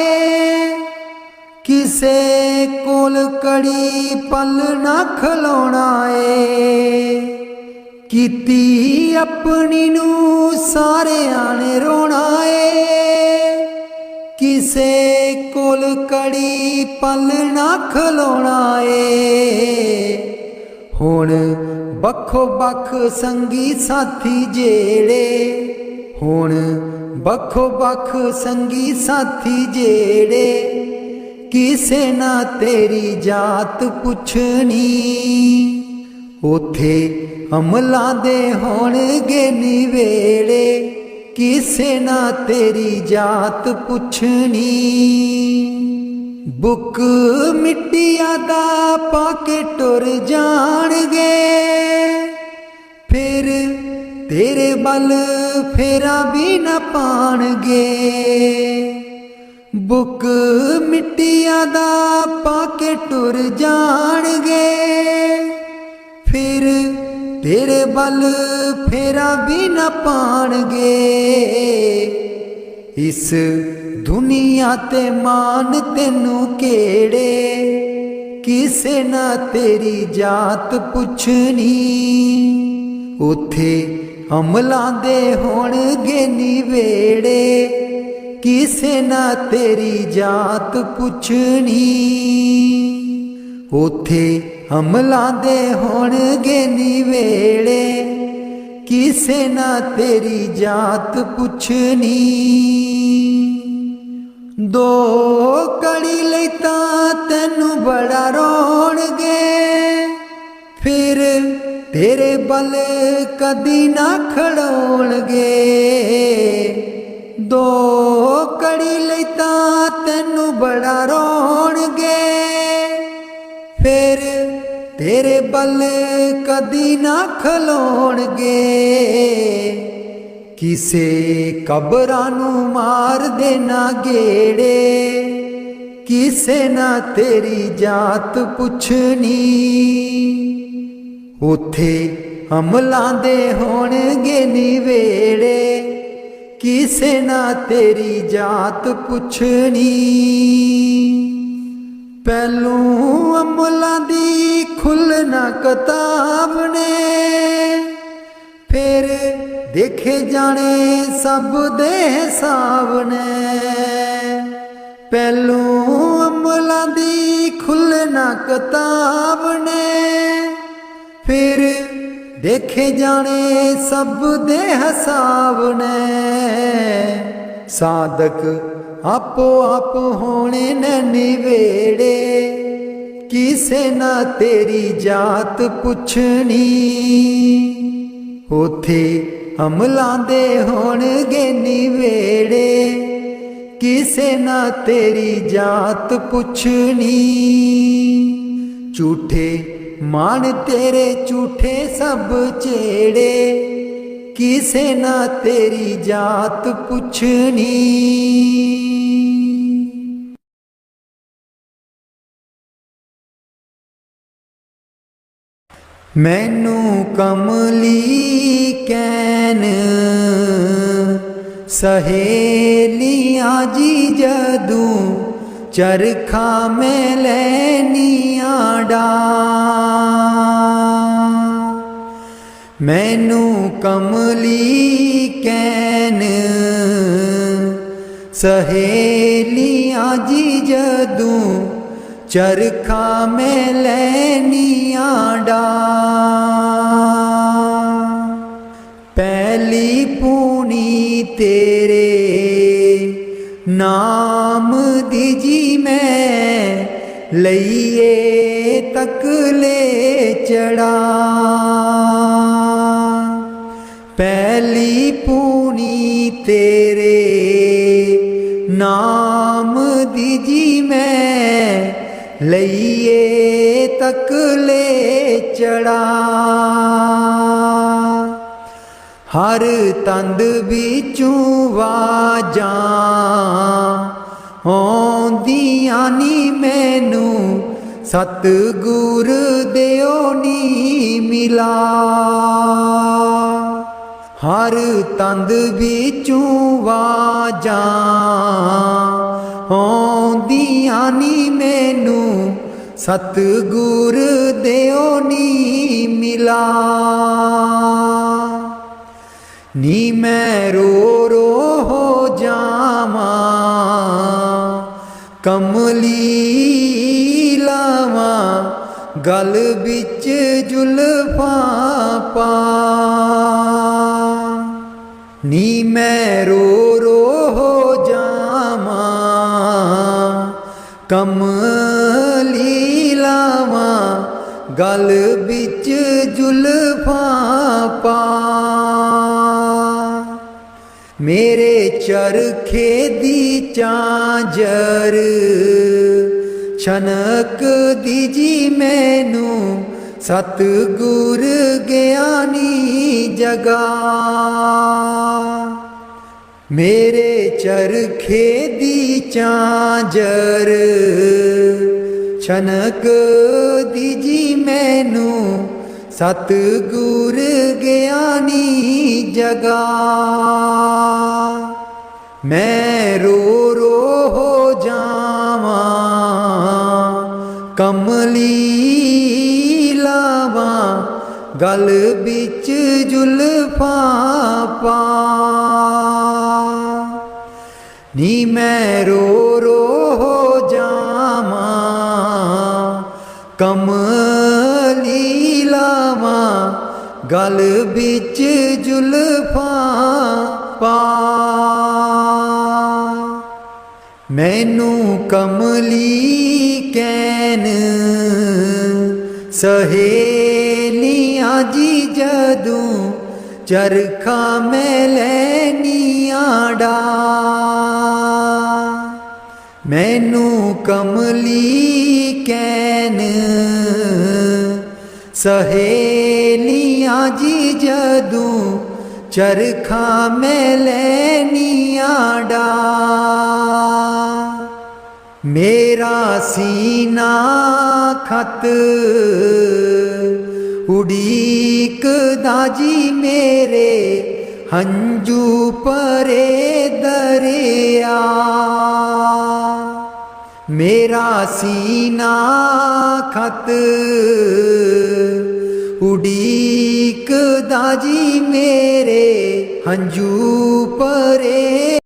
किसे कोल कड़ी पल ना खलोना है कीती अपनी नू सारियां ने रोना है किसे कोल कड़ी पल ना खलोना है हुण बखो बख संगी साथी जेड़े हुण बखो बख संगी साथी जेड़े किसे ना तेरी जात पुछनी उथे अमलां दे होणगे निवेड़े किसे ना तेरी जात पुछनी बुक मिट्टिया दा पाके टुर जाणगे फिर तेरे बल फेरा भी न पाणगे बुक मिट्टिया दा पाके टुर जाणगे फिर तेरे बल फेरा भी न पाणगे इस दुनिया ते मान तेनू केड़े किसे ना तेरी जात पुछनी उथे अमलां दे होणगे निवेड़े किसे ना तेरी जात पुछनी उथे अमलां दे होणगे निवेड़े किसे ना तेरी जात पुछनी दो कड़ी लई तां तैनू बड़ा रोणगे फिर तेरे बल कदी ना खड़ोणगे दो कड़ी लई तां तैनू बड़ा रोणगे फिर तेरे बल कदी ना खलोणगे किसे कबरां नू मार देना गेड़े किसे ना तेरी जात पुछनी उथे अमलां दे होणगे निवेड़े किसे ना तेरी जात पुछनी पहलू अमलां दी खुलना किताब ने फिर देखे जाने सब दे हिसाब ने पहलू अमलां दी खुलना किताब ने फिर देखे जाने सब दे हिसाब ने साधक आपो आप होने न निवेड़े किसे ना तेरी जात पुछनी उथे अमलां दे होणगे निवेड़े किसे ना तेरी जात पुछनी झूठे मान तेरे झूठे सब चेड़े किसे ना तेरी जात पुछनी मैनू कमली कैन सहेलियां जी जदू चरखा में लैनियां डा मैनू कमली कैन सहेलियां जी जदू चरखा में लैनियां डा पहली पूनी तेरे नाम दी जी मैं लईए तक ले चढ़ा पहली पूनी तेरे नाम दी जी मैं ਲਈਏ ਤਕਲੇ ਚੜਾ ਹਰ ਤੰਦ ਵਿੱਚੋਂ ਵਾਜਾਂ ਆਉਂਦੀਆਂ ਨੀ ਮੈਨੂੰ ਸਤਿਗੁਰ ਦਿਓ ਨੀ ਮਿਲਾ ਹਰ ਤੰਦ ਵਿੱਚੋਂ ਵਾਜਾਂ ਆਉਂਦੀਆਂ ਨੀ ਮੈਨੂੰ ਸਤਿਗੁਰ ਦਿਓ ਨੀ ਮਿਲਾ ਨੀ ਮੈਂ ਰੋ ਰੋ ਹੋ ਜਾਵਾਂ ਕਮਲੀ ਲਾਵਾਂ ਗਲ ਵਿੱਚ ਜ਼ੁਲਫਾਂ ਪਾ ਨੀ ਮੈਂ ਰੋ ਰੋ ਹੋ ਜਾਵਾਂ ਕਮਲੀ ਲਾਵਾਂ ਗਲ ਵਿੱਚ ਜ਼ੁਲਫਾਂ ਪਾ ਮੇਰੇ ਚਰਖੇ ਦੀ ਚਾਂਜਰ ਛਨਕ ਦੀ ਜੀ ਮੈਨੂੰ ਸਤਿਗੁਰ ਗਿਆਨੀ ਜਗਾ ਮੇਰੇ ਚਰਖੇ ਦੀ ਚਾਂਜਰ ਛਨਕ ਦੀ ਜੀ ਮੈਨੂੰ ਸਤਿਗੁਰ ਗਿਆਨੀ ਜਗਾ ਮੈਂ ਰੋ ਰੋ ਹੋ ਜਾਵਾਂ ਕਮਲੀ ਲਾਵਾਂ ਗਲ ਵਿੱਚ ਜ਼ੁਲਫਾਂ ਪਾ ਨੀ ਮੈਂ ਰੋ ਰੋ ਹੋ ਜਾਵਾਂ ਕਮਲੀ ਲਾਵਾਂ ਗਲ ਵਿੱਚ ਜ਼ੁਲਫਾਂ ਪਾ ਮੈਨੂੰ ਕਮਲੀ ਕਹਿਣ ਸਹੇਲੀਆਂ ਜੀ ਜਦੋਂ ਚਰਖਾ ਮੈਂ ਲੈਨੀਆਂ ਡਾ ਮੈਨੂੰ ਕਮਲੀ ਕਹਿਣ ਸਹੇਲੀਆਂ ਜੀ ਜਦੋਂ ਚਰਖਾ ਮੈਂ ਲੈਨੀਆਂ ਡਾ ਮੇਰਾ ਸੀਨਾ ਖਤ ਉਡੀਕਦਾ ਜੀ ਮੇਰੇ ਹੰਝੂ ਭਰੇ ਦਰਿਆ ਮੇਰਾ ਸੀਨਾ ਖਤ ਉਡੀਕਦਾ ਜੀ ਮੇਰੇ ਹੰਝੂ ਭਰੇ